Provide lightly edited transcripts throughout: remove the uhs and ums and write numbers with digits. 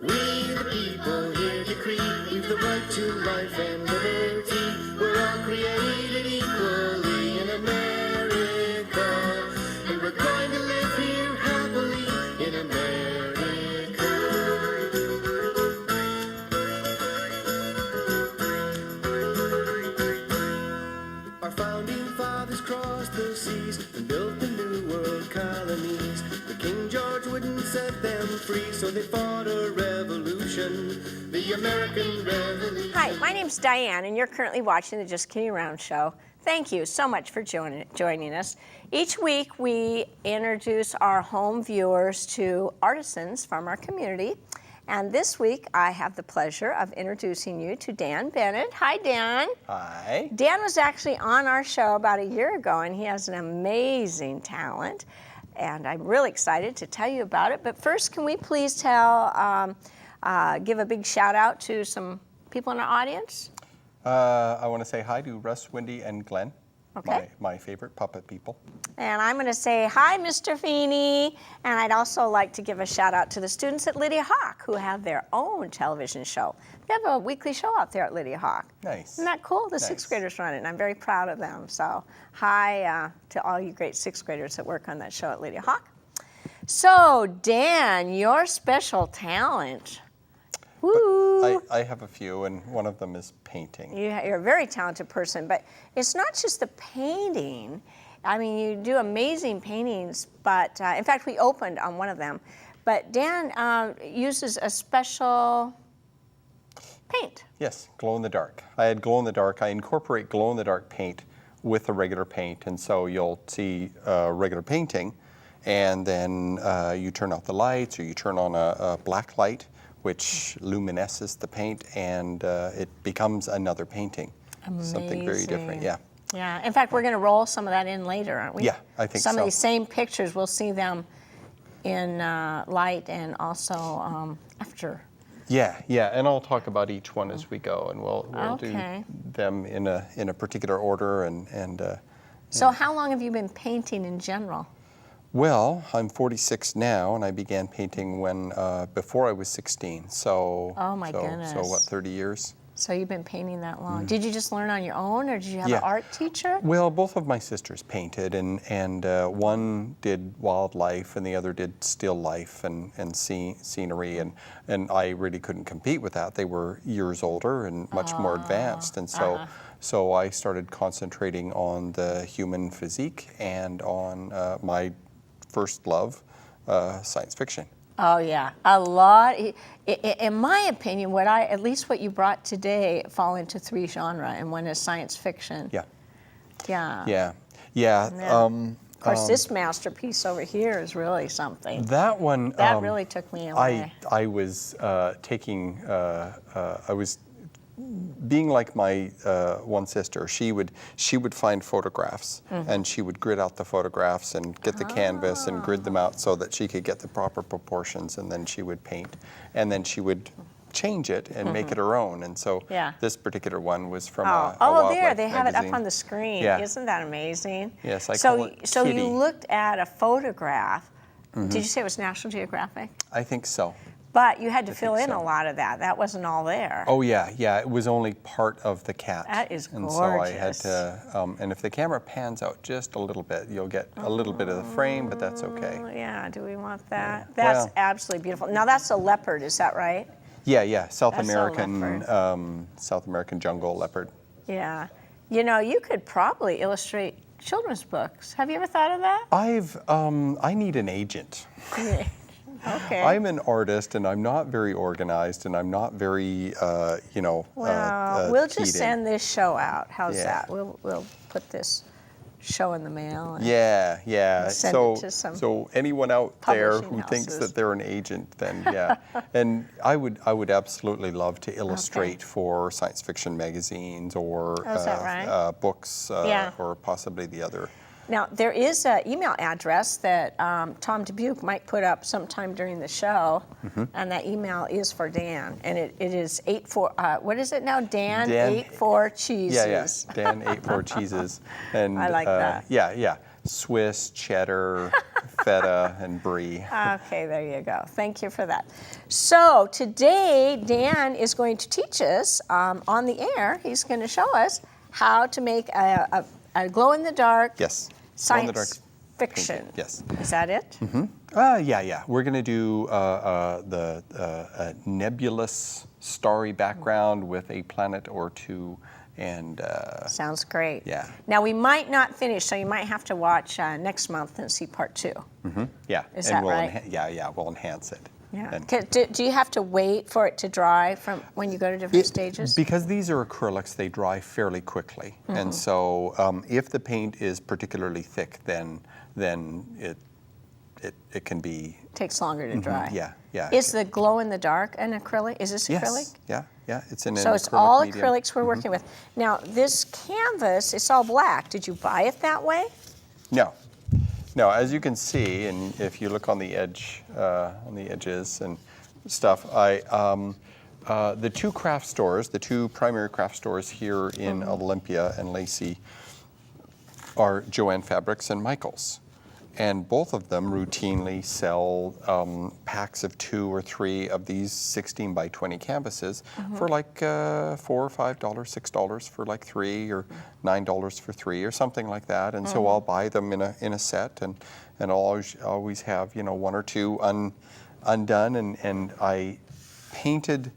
We the people here decree we've the right to life and liberty. We're all created equally in America, and we're going to live here happily in America. Our founding fathers crossed the seas and built the new world colonies. But King George wouldn't set them free, so they fought a revolution, the American Revolution. Hi, my name's Diane, and you're currently watching the Just Kidding Around show. Thank you so much for joining us. Each week, we introduce our home viewers to artisans from our community. And this week, I have the pleasure of introducing you to Dan Bennett. Hi, Dan. Hi. Dan was actually on our show about a year ago, and he has an amazing talent. And I'm really excited to tell you about it. But first, can we please give a big shout out to some people in our audience? I want to say hi to Russ, Wendy, and Glenn, Okay. my favorite puppet people. And I'm going to say hi, Mr. Feeney. And I'd also like to give a shout out to the students at Lydia Hawk who have their own television show. They have a weekly show out there at Lydia Hawk. Nice. Isn't that cool? The Nice. sixth graders run it, and I'm very proud of them. So hi to all you great sixth graders that work on that show at Lydia Hawk. So Dan, your special talent. Woo! I have a few, and one of them is painting. You're a very talented person, but it's not just the painting. I mean, you do amazing paintings, but in fact, we opened on one of them. But Dan uses a special paint. Yes, glow-in-the-dark. I had glow-in-the-dark. I incorporate glow-in-the-dark paint with a regular paint, and so you'll see a regular painting, and then you turn off the lights, or you turn on a black light, which luminesces the paint, and it becomes another painting. Amazing. Something very different, yeah. Yeah, in fact, we're going to roll some of that in later, aren't we? Yeah, I think some so. of these same pictures, we'll see them in light and also after. Yeah, and I'll talk about each one as we go, and we'll Okay. do them in a particular order. And So how long have you been painting in general? well, I'm 46 now, and I began painting when before I was 16. So Oh, my so goodness. 30 years? So you've been painting that long. Did you just learn on your own, or did you have Yeah. an art teacher? Well, both of my sisters painted, and one did wildlife, and the other did still life and scenery, and I really couldn't compete with that. They were years older and much more advanced, and so I started concentrating on the human physique and on my first love, science fiction. Oh yeah, a lot. In my opinion, at least what you brought today fall into three genres, and one is science fiction. Yeah. Yeah. Yeah. Of course, this masterpiece over here is really something. That one. That really took me away. I was being like my one sister. She would find photographs, and she would grid out the photographs and get the canvas and grid them out so that she could get the proper proportions, and then she would paint, and then she would change it and make it her own. And so this particular one was from a wildlife there, they have it magazine. up on the screen. Yeah. Isn't that amazing? Yes, I call it So Kitty. you looked at a photograph. Did you say it was National Geographic? I think so. But you had to fill in so. a lot of that. That wasn't all there. Oh yeah, it was only part of the cat. That is And so I had gorgeous. to, and if the camera pans out just a little bit, you'll get a little bit of the frame, but that's okay. Yeah, do we want that? That's Well- absolutely beautiful. Now that's a leopard, is that right? Yeah, South That's a American jungle leopard. Yeah. You know, you could probably illustrate children's books. Have you ever thought of that? I need an agent. Okay. I'm an artist, and I'm not very organized, and I'm not very, Well, we'll just keyed in. send this show out. How's Yeah. that? We'll put this show in the mail. And Yeah. Send So, it to some so anyone out there who publishing thinks houses. that they're an agent, then yeah. And I would absolutely love to illustrate for science fiction magazines or is that right? books Yeah. or possibly the other. Now, there is an email address that Tom Dubuque might put up sometime during the show, and that email is for Dan, and it is 84, what is it now, Dan 84 Cheeses. Yeah, Dan 84 Cheeses. And, I like that. Yeah, Swiss, cheddar, feta and brie. Okay, there you go. Thank you for that. So today, Dan is going to teach us on the air. He's going to show us how to make a glow-in-the-dark Yes. science fiction. Yes. Is that it? Yeah. We're going to do the nebulous, starry background with a planet or two. And Sounds great. Yeah. Now, we might not finish, so you might have to watch next month and see part 2. yeah. Is and that we'll right? We'll enhance it. Yeah. And Do you have to wait for it to dry from when you go to different stages? Because these are acrylics, they dry fairly quickly. And so if the paint is particularly thick, then it can be. Takes longer to dry. Yeah. Is the glow-in-the-dark an acrylic? Is this acrylic? Yes. Yeah. It's in an So it's acrylic all medium. acrylics we're working with. Now, this canvas, it's all black. Did you buy it that way? No. No, as you can see, and if you look on the edge, on the edges and stuff, the two craft stores, the two primary craft stores here in Olympia and Lacey are Joann Fabrics and Michaels. And both of them routinely sell packs of 2 or 3 of these 16 by 20 canvases for like $4 or $5, $6 for like 3, or $9 for 3, or something like that. And so I'll buy them in a set, and I'll always have 1 or 2 undone. And I painted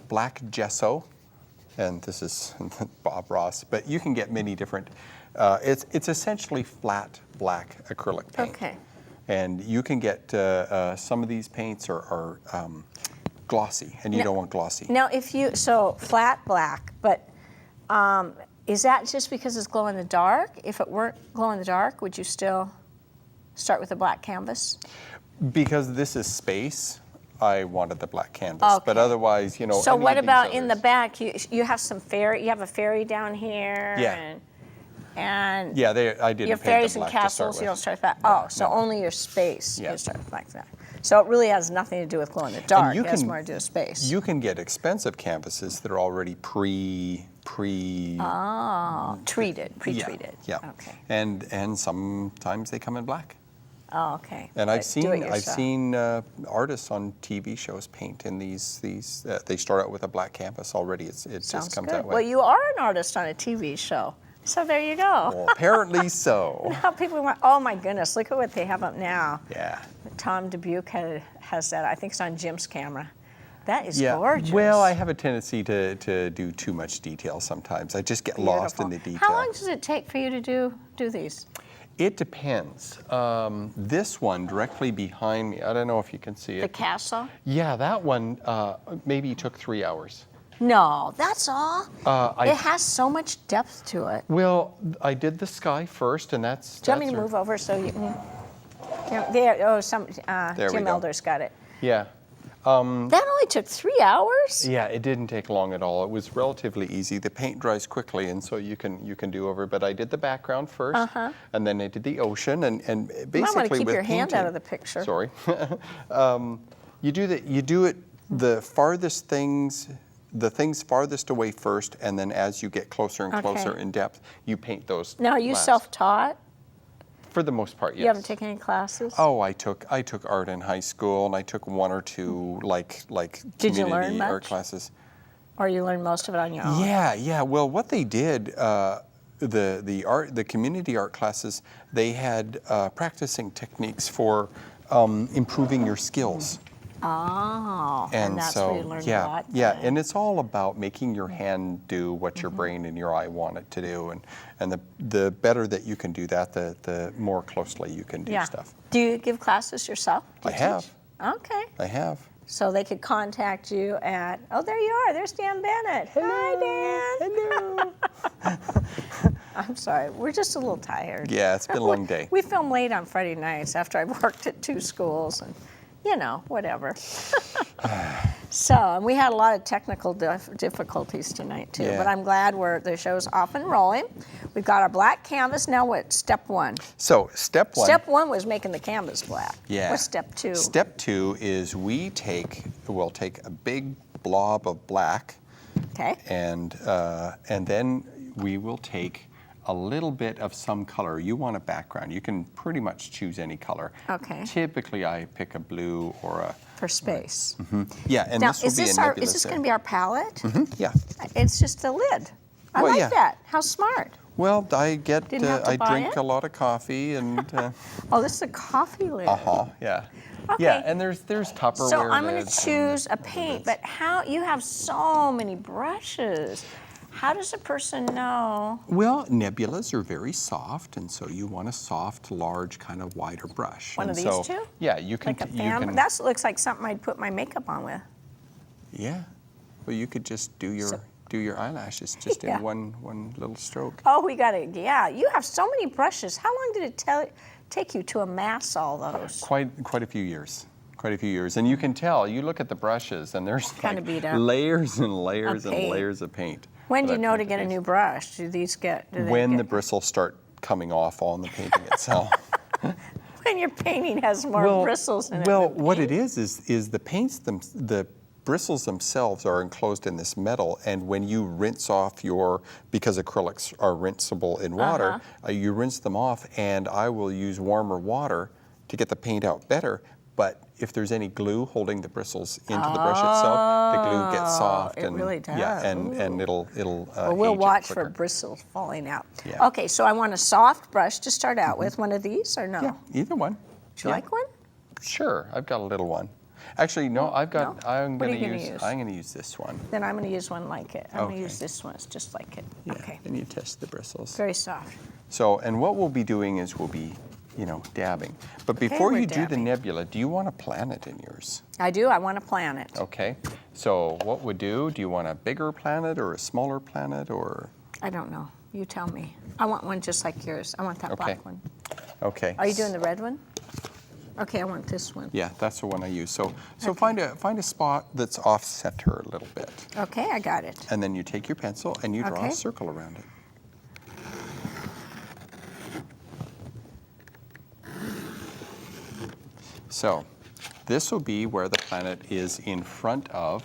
black gesso, and this is Bob Ross, but you can get many different. It's essentially flat black acrylic paint. Okay. And you can get some of these paints are glossy, and you don't want glossy. Now, so flat black, but is that just because it's glow-in-the-dark? If it weren't glow-in-the-dark, would you still start with a black canvas? Because this is space, I wanted the black canvas. Okay. But otherwise, So any what of these about in the others- back? You have some fairy. You have a fairy down here. Yeah. And Yeah, I didn't your paint fairies them and black to start castles, with. you don't start with that. So only your space Yeah. you start with like that. So it really has nothing to do with glow-in-the-dark. you It has can- more to do with space. You can get expensive canvases that are already pre-treated. Yeah. Okay. And sometimes they come in black. Oh, okay. And But I've do it seen yourself. artists on TV shows paint in these. They start out with a black canvas already. It Sounds just comes good. that way. Well, you are an artist on a TV show. So there you go. Well, apparently so. Now people want, oh my goodness, look at what they have up now. Yeah. Tom Dubuque has that. I think it's on Jim's camera. That is Yeah. gorgeous. Well, I have a tendency to do too much detail sometimes. I just get lost in the Beautiful. detail. How long does it take for you to do these? It depends. This one directly behind me, I don't know if you can see The it. castle? Yeah, that one maybe took 3 hours. No, that's all. I- It has so much depth to it. Well, I did the sky first, and that's. Do you want me to move over so you can? There. Oh, There we Jim go. Elder's got it. Yeah. That only took 3 hours. Yeah, it didn't take long at all. It was relatively easy. The paint dries quickly, and so you can do over. But I did the background first, and then I did the ocean, and basically You might want to keep with your hand painting- out of the picture. Sorry. You do it the farthest things. The things farthest away first, and then as you get closer and closer Okay. in depth, you paint those. Now, are you last. self-taught? For the most part, yes. You haven't taken any classes? Oh, I took art in high school, and I took 1 or 2 like Did you learn community art much? classes. Or you learned most of it on your own? Yeah. Well, what they did, the community art classes, they had practicing techniques for improving your skills. Oh, and that's so where you learned a yeah, lot. yeah, and it's all about making your hand do what your brain and your eye want it to do, and the better that you can do that, the more closely you can do Yeah. stuff. Do you give classes yourself? Do I you have. teach? Okay. I have. So they could contact you at, oh, there you are. There's Dan Bennett. Hi, Dan. Hello. I'm sorry. We're just a little tired. Yeah, it's been a long day. We film late on Friday nights after I've worked at 2 schools and, whatever. And we had a lot of technical difficulties tonight, too. Yeah. But I'm glad the show's off and rolling. We've got our black canvas. Now what? Step 1. So step 1. Step 1 was making the canvas black. Yeah. What's step 2? Step 2 is we'll take a big blob of black, Okay. and then we will take a little bit of some color. You want a background. You can pretty much choose any color. Okay. Typically, I pick a blue or a... For space. Yeah, and Now, this will is be a this nebulous is this going to be our palette? Yeah. It's just a lid. I Well, like yeah. that. How smart. Well, I get, Didn't have to I buy drink it? a lot of coffee and, Oh, this is a coffee lid. yeah. Okay. Yeah, and there's Tupperware So I'm going to lids choose and a paint, lids. but how, you have so many brushes. How does a person know? Well, nebulas are very soft, and so you want a soft, large, kind of wider brush. One and of these so, two? Yeah, you can. Like a you fan? can- That looks like something I'd put my makeup on with. Yeah. Well, you could just do your So- do your eyelashes just Yeah. in one little stroke. Oh, we got it. Yeah, you have so many brushes. How long did it take you to amass all those? Quite a few years. Quite a few years, and you can tell. You look at the brushes, and there's Kinda like beat up. layers and layers and paint. layers of paint. When do that you know to paint get a piece. new brush? Do these get? Do they When get, the bristles start coming off on the painting itself. when your painting has more bristles in it. Well, than what paint? it is the paints the bristles themselves are enclosed in this metal, and when you rinse off because acrylics are rinsable in water, you rinse them off, and I will use warmer water to get the paint out better. But if there's any glue holding the bristles into the brush itself, the glue gets soft. it and really Yeah, does. and it'll Well, we'll age it watch for quicker. bristles falling out. Yeah. Okay, so I want a soft brush to start out with. One of these or no? Yeah, either one. Do you like one? Sure, I've got a little one. Actually, no, I've got. No? I'm What are going you to gonna use. use? I'm going to use this one. Then I'm going to use one like it. I'm going Okay. to use this one. It's just like it. Yeah, Okay. and you test the bristles. Very soft. So, and what we'll be doing is we'll be, dabbing. But before we're you do the dabbing. nebula, do you want a planet in yours? I do. I want to plan it. Okay. So, what would do? Do you want a bigger planet or a smaller planet or? I don't know. You tell me. I want one just like yours. I want that Okay. black one. Okay. Are you doing the red one? Okay, I want this one. Yeah, that's the one I use. So Okay. find a spot that's off center a little bit, Okay, I got it. and then you take your pencil and you draw Okay. a circle around it. So, this will be where the planet is in front of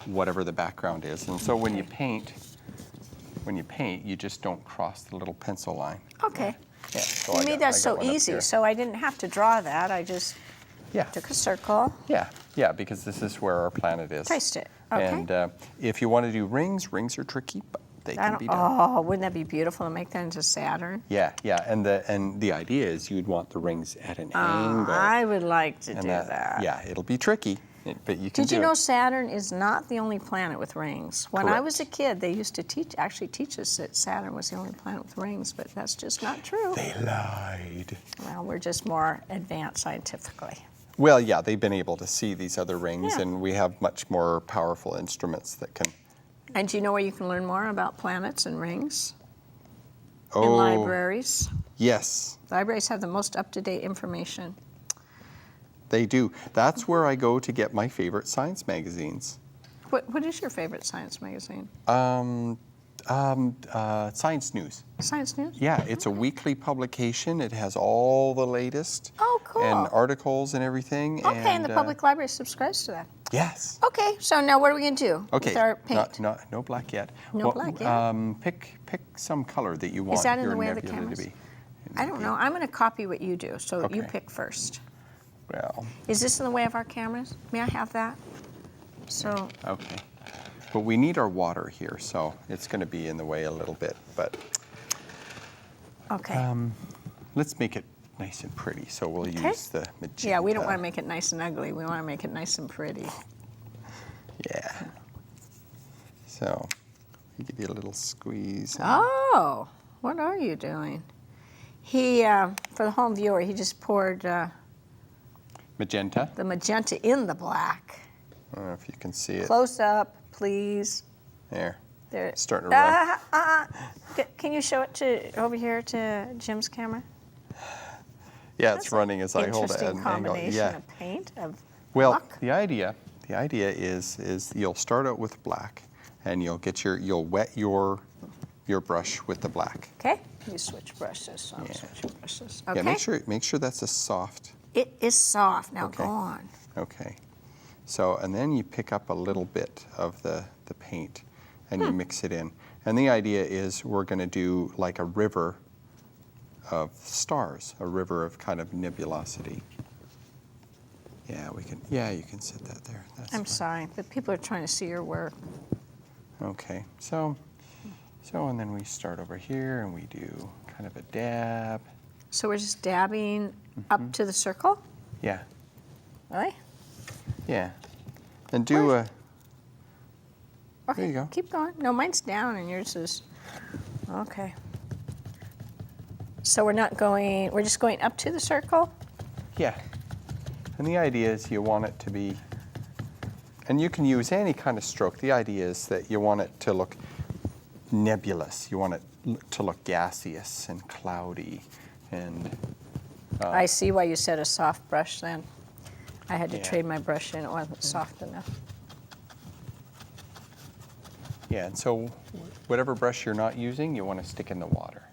whatever the background is. And so when you paint, you just don't cross the little pencil line. Okay. Yeah. So You I made got- that I got so one up easy, here. so I didn't have to draw that. I just Yeah. took a circle, Yeah, because this is where our planet is. traced it. Okay. And if you want to do rings are tricky, but they I can don't, be done. oh, wouldn't that be beautiful to make that into Saturn? Yeah, and the idea is you'd want the rings at an angle. I would like to and do that. Yeah, it'll be tricky, but you can Did do you know it. Saturn is not the only planet with rings? When I Correct. was a kid, they used to teach us that Saturn was the only planet with rings, but that's just not true. They lied. Well, we're just more advanced scientifically. Well, yeah, they've been able to see these other rings, Yeah. and we have much more powerful instruments that can. And do you know where you can learn more about planets and rings? Oh, In libraries. yes, Libraries have the most up-to-date information. they do. That's where I go to get my favorite science magazines. What is your favorite science magazine? Science News. Science News? Yeah, it's a weekly publication. It has all the latest. Oh, cool. And articles and everything. Okay, and the public library subscribes to that. Yes. Okay, so now what are we going to do Okay. with our paint? No black yet. No black yet? Pick some color that you want that in your the way of the nebula cameras? to be. I don't know. I'm going to copy what you do, so you Okay. pick first. Well, Is this in the way of our cameras? May I have that? So, okay. But we need our water here, so it's going to be in the way a little bit. But okay. let's make it nice and pretty. So we'll Okay. use the magenta. Yeah, we don't want to make it nice and ugly. We want to make it nice and pretty. Yeah. So we give you a little squeeze. Oh, what are you doing? He, for the home viewer, he just poured Magenta. the magenta in the black. I don't know if you can see it. Close up, please. There. There. It's starting to run. Can you show it to over here to Jim's camera? Yeah, it's running as I hold it at Interesting an angle. combination Yeah. of paint of Well, luck. the idea is you'll start out with black, and you'll wet your brush with the black. Okay, you switch brushes. So I'm Yeah. switching brushes. Okay. Yeah, make sure that's a soft. It is soft. Now Okay. go on. Okay. So, and then you pick up a little bit of the paint and you mix it in. And the idea is we're going to do like a river of stars, a river of kind of nebulosity. Yeah, we can. Yeah, you can sit that there. That's I'm fine. sorry, but people are trying to see your work. Okay, so and then we start over here and we do kind of a dab. So we're just dabbing up to the circle? Yeah, Really? yeah. And do Where? a. Okay, There you go. keep going. No, mine's down and yours is, okay. So we're just going up to the circle? Yeah. And the idea is you want it to be, and you can use any kind of stroke. The idea is that you want it to look nebulous. You want it to look gaseous and cloudy. And I see why you said a soft brush then. I had to Yeah. trade my brush in, it wasn't soft enough. yeah, and so whatever brush you're not using, you want to stick in the water.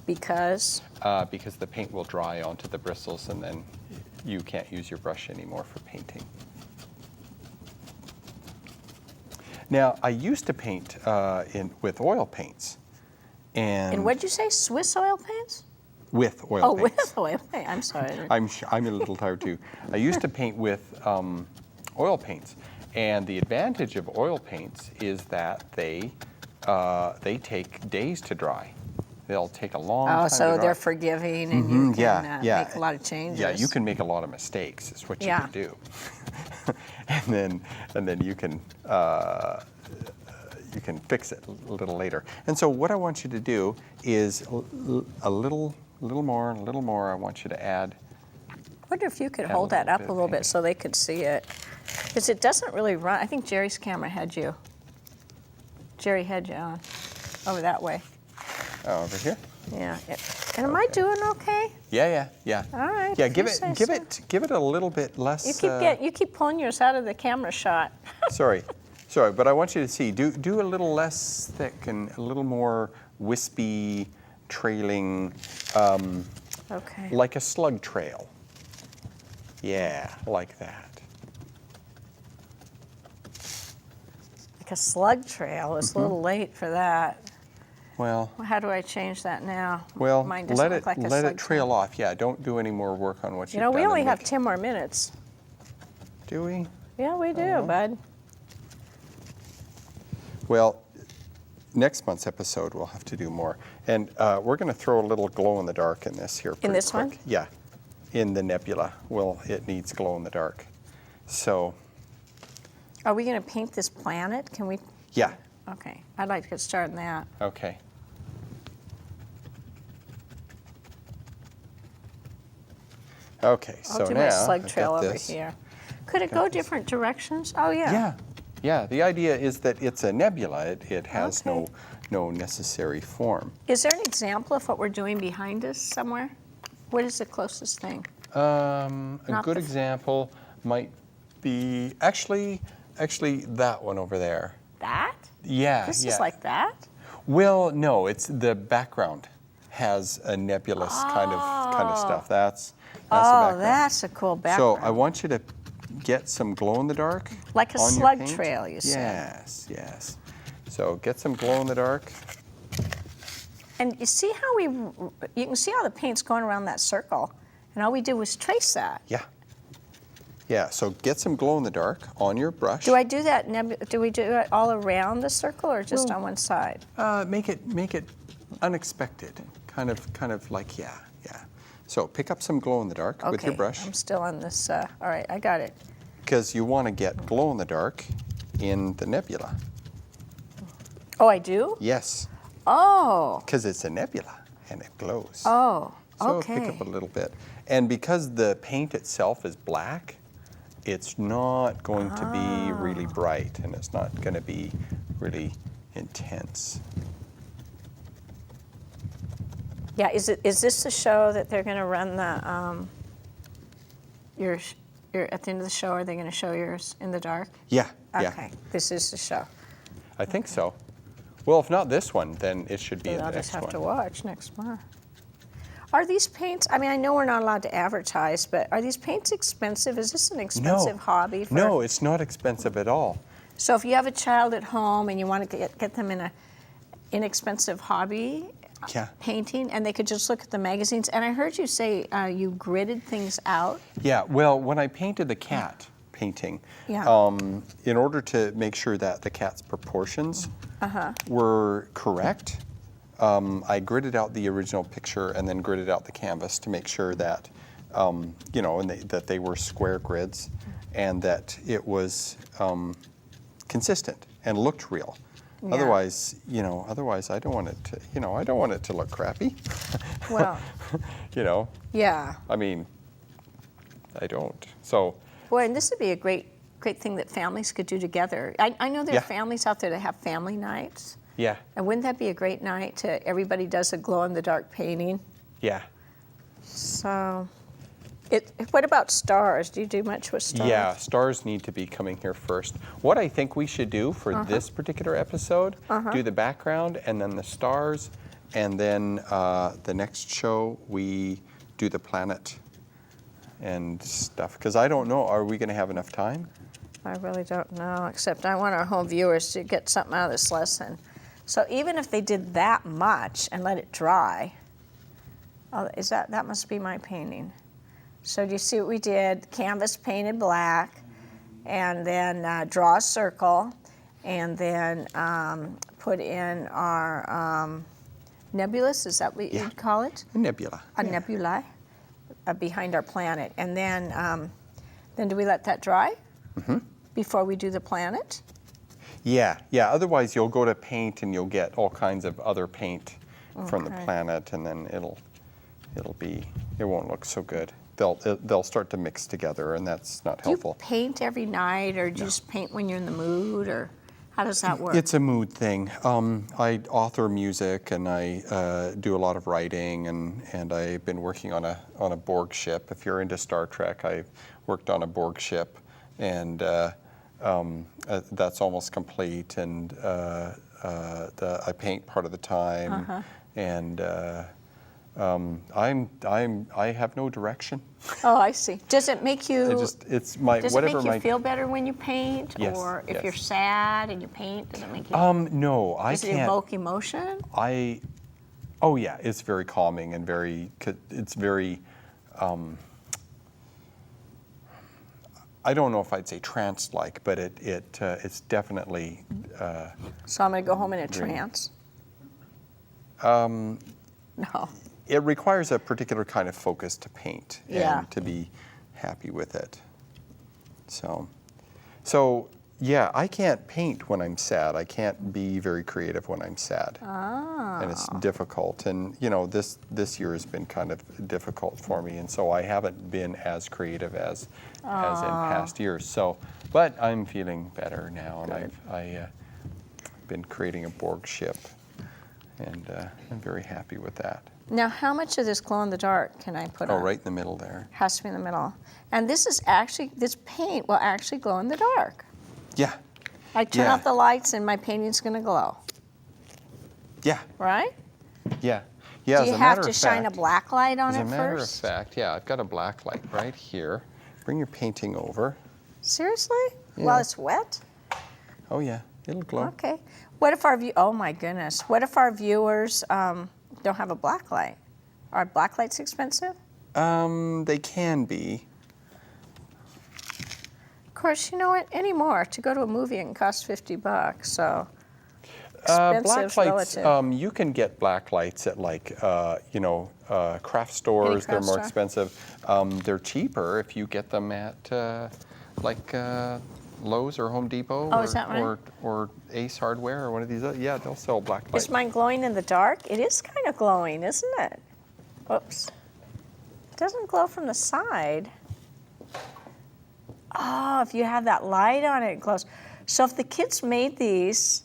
Because, Because the paint will dry onto the bristles and then you can't use your brush anymore for painting. Now, I used to paint with oil paints. and what'd you say, Swiss oil paints? With oil Oh, paints. with oil paint, I'm sorry. I'm a little tired too. I used to paint with oil paints, and the advantage of oil paints is that they take days to dry. They'll take a long time Oh, to so dry. they're forgiving and you can yeah. make a lot of changes. Yeah, you can make a lot of mistakes. Is what you Yeah. can do, and then you can fix it a little later. And so what I want you to do is a little more, a little more. I want you to add. I wonder if you could Add a hold that little up bit a of little bit paint. so they could see it. Because it doesn't really run. I think Jerry's camera had you. Jerry had you on. Over that way. Over here. Yeah. And am I doing okay? Yeah. All right. Yeah, if give you say so. it a little bit less. You keep pulling yours out of the camera shot. Sorry, but I want you to see. Do a little less thick and a little more wispy, trailing, Okay. like a slug trail. Yeah, like that. Like a slug trail. It's a little late for that. Well, Well, how do I change that now? well, Mine doesn't let look like a let slug it trail off. Yeah, don't do any more work on what You you've know, done. we only and have make- 10 more minutes. Do we? Yeah, we do, bud. Well, next month's episode we'll have to do more, and we're going to throw a little glow in the dark in this here. pretty this quick. one? Yeah, in the nebula. Well, it needs glow in the dark. So, Are we going to paint this planet? Can we? yeah. Okay. I'd like to get started on that. Okay. Okay, so I'll do now my slug I've trail got over this. here. Could it go different directions? Oh, yeah. Yeah. The idea is that it's a nebula. It has Okay. no necessary form. Is there an example of what we're doing behind us somewhere? What is the closest thing? A Not good the- example might be actually that one over there. That? Yeah. This yeah. is like that? Well, no, it's the background has a nebulous kind of stuff. That's the Oh, background. that's a cool background. So I want you to get some glow in the dark. Like a on your slug paint. trail, you said. Yes. So get some glow in the dark. And you see how you can see how the paint's going around that circle. And all we did was trace that. Yeah. Yeah, so get some glow in the dark on your brush. Do I do that? Do we do it all around the circle or just Well, on one side? Make it unexpected. Kind of like, yeah. So pick up some glow in the dark with your brush. I'm still on this. All right, I got it. Because you want to get glow in the dark in the nebula. Oh, I do? Yes, Oh. because it's a nebula and it glows. Oh. So Okay. pick up a little bit. And because the paint itself is black, it's not going to be really bright and it's not going to be really intense. Yeah. Is this the show that they're going to run the your at the end of the show? Are they going to show yours in the dark? Yeah. Okay. This is the show. I think so. Well, if not this one, then it should be Then in the I'll next just have one. to watch next month. Are these paints? I mean, I know we're not allowed to advertise, but are these paints expensive? Is this an expensive hobby? No, it's not expensive at all. So if you have a child at home and you want to get them in a inexpensive hobby, Yeah. painting, and they could just look at the magazines. And I heard you say you gridded things out. Yeah, well, when I painted the cat painting, Yeah. in order to make sure that the cat's proportions were correct, I gridded out the original picture and then gridded out the canvas to make sure that, you know, that they were square grids and that it was consistent and looked real. Yeah. Otherwise, you know, I don't want it to, you know, I don't want it to look crappy. Well, You know, yeah. I mean, I don't. So, Boy, and this would be a great thing that families could do together. I know there are Yeah. families out there that have family nights. yeah, And wouldn't that be a great night to everybody does a glow-in-the-dark painting? yeah. So, what about stars? Do you do much with stars? Yeah, stars need to be coming here first. What I think we should do for this particular episode, do the background and then the stars, and then the next show we do the planet and stuff. Because I don't know, are we going to have enough time? I really don't know, except I want our home viewers to get something out of this lesson. So even if they did that much and let it dry, that must be my painting. So do you see what we did? Canvas painted black, and then draw a circle, and then put in our nebulous, is that what you'd call it? A nebula. A nebula behind our planet. And then do we let that dry before we do the planet? Yeah, otherwise you'll go to paint and you'll get all kinds of other paint from the planet, and then it won't look so good. They'll start to mix together, and that's not helpful. Do you paint every night, or do you just paint when you're in the mood, or how does that work? It's a mood thing. I author music, and I do a lot of writing, and I've been working on a Borg ship. If you're into Star Trek, I've worked on a Borg ship, and that's almost complete. And I paint part of the time, and I have no direction. Oh, I see. Does it make you? Does it make you feel better when you paint, Yes, or if yes. you're sad and you paint, does it make you? No, I does it can't. evoke emotion? Oh yeah, it's very calming and it's very. I don't know if I'd say trance-like, but it's definitely. So I'm going to go home in a trance. No. It requires a particular kind of focus to paint and to be happy with it. So yeah, I can't paint when I'm sad. I can't be very creative when I'm sad. And it's difficult. And you know, this year has been kind of difficult for me, and so I haven't been as creative as in past years. So, but I'm feeling better now, and I've been creating a Borg ship, and I'm very happy with that. Now, how much of this glow-in-the-dark can I put on? Oh, right in the middle there. Has to be in the middle. And this paint will actually glow in the dark. Yeah. I turn off the lights and my painting's going to glow. Yeah. Right? Yeah. Do you have to shine a black light on it first? As a matter of fact, yeah, I've got a black light right here. Bring your painting over. Seriously? Yeah. While it's wet? Oh yeah, it'll glow. Okay. What if oh my goodness, what if our viewers don't have a black light? Are black lights expensive? They can be. Of course, you know what? Anymore, to go to a movie it can cost $50, so Black expensive lights, relative. you can get black lights at craft stores. They're craft more store? expensive. They're cheaper if you get them at Lowe's or Home Depot Oh, is that right? or Ace Hardware or one of these. Yeah, they'll sell black lights. Is mine glowing in the dark? It is kind of glowing, isn't it? Whoops. It doesn't glow from the side. Oh, if you have that light on it, it glows. So if the kids made these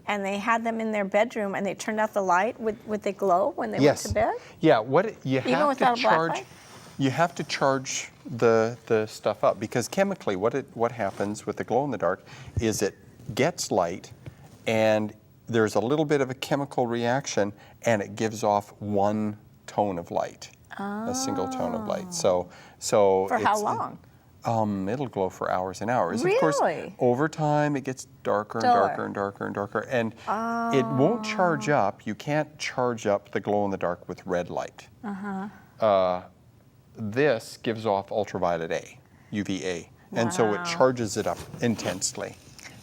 and they had them in their bedroom and they turned out the light, would they glow when they went to bed? Yeah, you Even have without to a black charge. light? You have to charge the stuff up because chemically, what happens with the glow in the dark is it gets light, and there's a little bit of a chemical reaction, and it gives off one tone of light, a single tone of light. So For how long? It'll glow for hours and hours. Really? Of course, over time it gets darker and darker and darker and darker, and it won't charge up. You can't charge up the glow in the dark with red light. This gives off ultraviolet A, UVA, and so it charges it up intensely.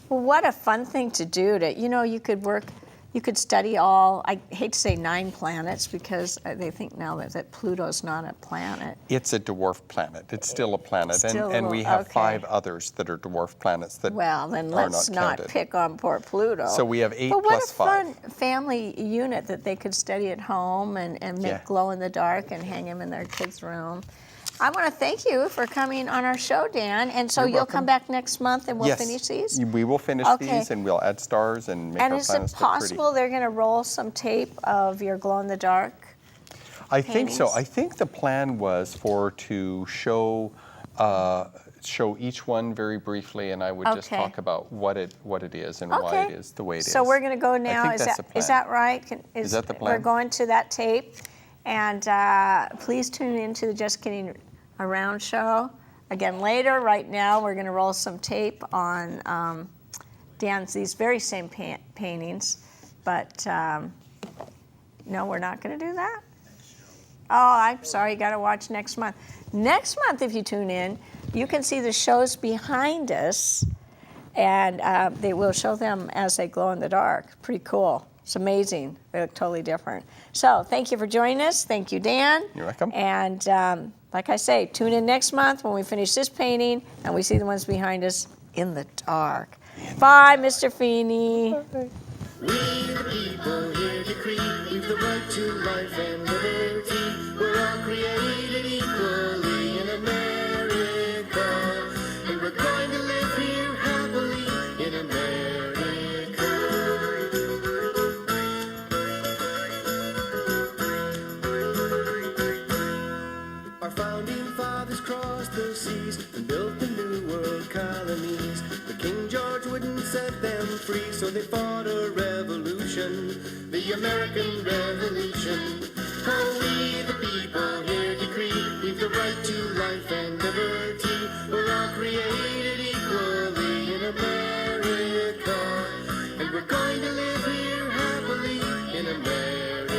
Well, what a fun thing to do to, you know, you could study all, I hate to say 9 planets because they think now that Pluto's not a planet. It's a dwarf planet. It's still a planet, Still and we have okay. 5 others that are dwarf planets that Well, then are let's not not counted. pick on poor Pluto. So we have 8 but plus 5. What a fun family unit that they could study at home and make Yeah. glow in the dark and hang them in their kids' room. I want to thank you for coming on our show, Dan. And so You're you'll come welcome. back next month and we'll Yes, finish these? we will finish Okay. these, and we'll add stars and make And our is it planets look pretty. possible they're going to roll some tape of your glow in the dark? I think so. paintings? I think the plan was to show each one very briefly, and I would just Okay. talk about what it is and why it is the way it is. So we're going to go now. I think Is that's that the is plan. that right? Is that the We're plan? going to that tape, and please tune into the Just Kidding Around show again later. Right now, we're going to roll some tape on Dan's these very same paintings, but no, we're not going to do that. Oh, I'm sorry. You got to watch next month. Next month, if you tune in, you can see the shows behind us, and they will show them as they glow in the dark. Pretty cool. It's amazing. They look totally different. So thank you for joining us. Thank you, Dan. You're welcome. And like I say, tune in next month when we finish this painting and we see the ones behind us in the dark. Bye, Mr. Feeney. We the people here decree we've the right to life and liberty. We're all created equally in America, and we're going to live here happily in America. Our founding fathers crossed the seas and built the new world colonies. But King George wouldn't set them free, so they fought a revolution, the American Revolution. Oh, we the people here decree we've the right to life and liberty. We're all created equally in America, and we're going to live here happily in America.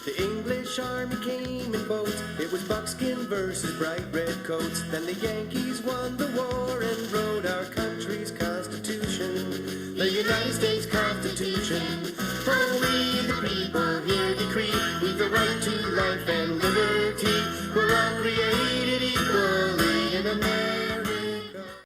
The English army came in boats. It was buckskin versus bright red coats. Then the Yankees won the war and wrote our country's constitution, the United States Constitution. Oh, we the people here decree we've the right to life and liberty. We're all created equally in America.